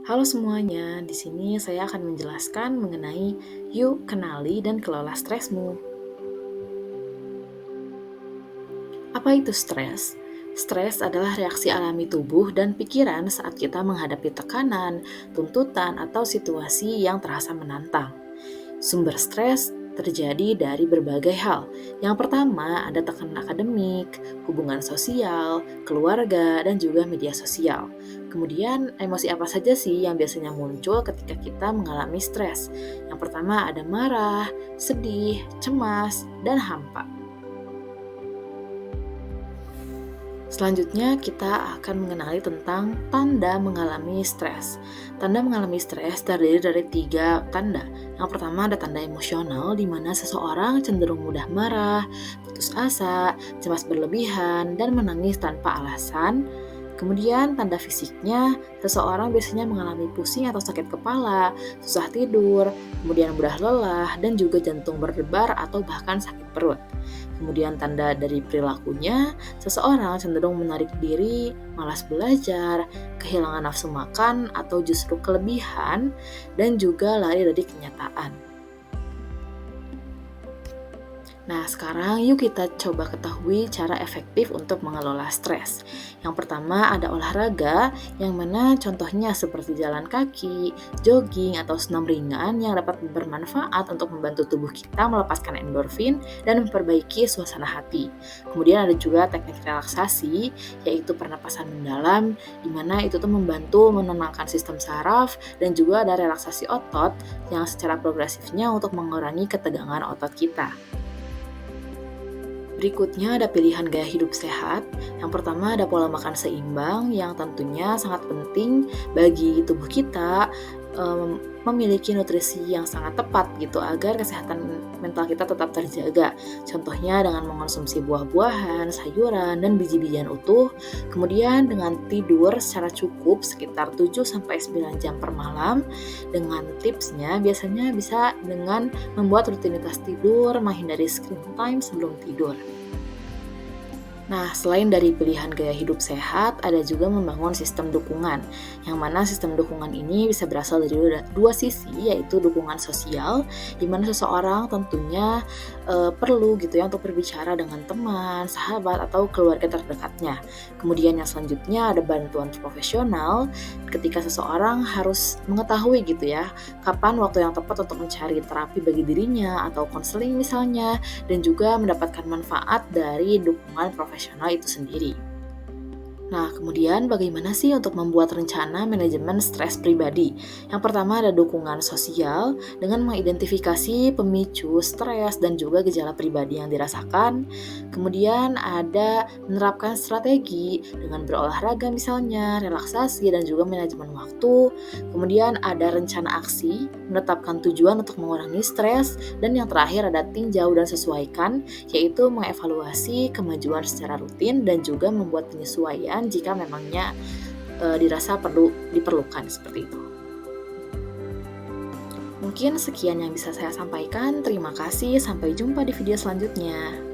Halo semuanya, di sini saya akan menjelaskan mengenai yuk kenali dan kelola stresmu. Apa itu stres? Stres adalah reaksi alami tubuh dan pikiran saat kita menghadapi tekanan, tuntutan, atau situasi yang terasa menantang. Sumber stres terjadi dari berbagai hal. Yang pertama, ada tekanan akademik, hubungan sosial, keluarga, dan juga media sosial. Kemudian, emosi apa saja sih yang biasanya muncul ketika kita mengalami stres? Yang pertama ada marah, sedih, cemas, dan hampa. Selanjutnya, kita akan mengenali tentang tanda mengalami stres. Tanda mengalami stres terdiri dari 3 tanda. Yang pertama ada tanda emosional, di mana seseorang cenderung mudah marah, putus asa, cemas berlebihan, dan menangis tanpa alasan. Kemudian tanda fisiknya, seseorang biasanya mengalami pusing atau sakit kepala, susah tidur, kemudian mudah lelah, dan juga jantung berdebar atau bahkan sakit perut. Kemudian tanda dari perilakunya, seseorang cenderung menarik diri, malas belajar, kehilangan nafsu makan, atau justru kelebihan, dan juga lari dari kenyataan. Nah, sekarang yuk kita coba ketahui cara efektif untuk mengelola stres. Yang pertama ada olahraga, yang mana contohnya seperti jalan kaki, jogging, atau senam ringan yang dapat bermanfaat untuk membantu tubuh kita melepaskan endorfin dan memperbaiki suasana hati. Kemudian ada juga teknik relaksasi, yaitu pernapasan mendalam, di mana itu tuh membantu menenangkan sistem saraf, dan juga ada relaksasi otot yang secara progresifnya untuk mengurangi ketegangan otot kita. Berikutnya ada pilihan gaya hidup sehat. Yang pertama ada pola makan seimbang yang tentunya sangat penting bagi tubuh kita memiliki nutrisi yang sangat tepat gitu agar kesehatan mental kita tetap terjaga. Contohnya dengan mengonsumsi buah-buahan, sayuran, dan biji-bijian utuh. Kemudian dengan tidur secara cukup sekitar 7-9 jam per malam. Dengan tipsnya biasanya bisa dengan membuat rutinitas tidur, menghindari screen time sebelum tidur. Nah, selain dari pilihan gaya hidup sehat, ada juga membangun sistem dukungan, yang mana sistem dukungan ini bisa berasal dari dua sisi, yaitu dukungan sosial, di mana seseorang tentunya perlu gitu ya untuk berbicara dengan teman, sahabat, atau keluarga terdekatnya. Kemudian yang selanjutnya ada bantuan profesional, ketika seseorang harus mengetahui gitu ya, kapan waktu yang tepat untuk mencari terapi bagi dirinya, atau konseling misalnya, dan juga mendapatkan manfaat dari dukungan profesional itu sendiri. Nah, kemudian bagaimana sih untuk membuat rencana manajemen stres pribadi? Yang pertama ada dukungan sosial dengan mengidentifikasi pemicu stres dan juga gejala pribadi yang dirasakan. Kemudian ada menerapkan strategi dengan berolahraga misalnya, relaksasi dan juga manajemen waktu. Kemudian ada rencana aksi, menetapkan tujuan untuk mengurangi stres. Dan yang terakhir ada tinjau dan sesuaikan, yaitu mengevaluasi kemajuan secara rutin dan juga membuat penyesuaian jika memangnya dirasa diperlukan seperti itu. Mungkin sekian yang bisa saya sampaikan. Terima kasih, sampai jumpa di video selanjutnya.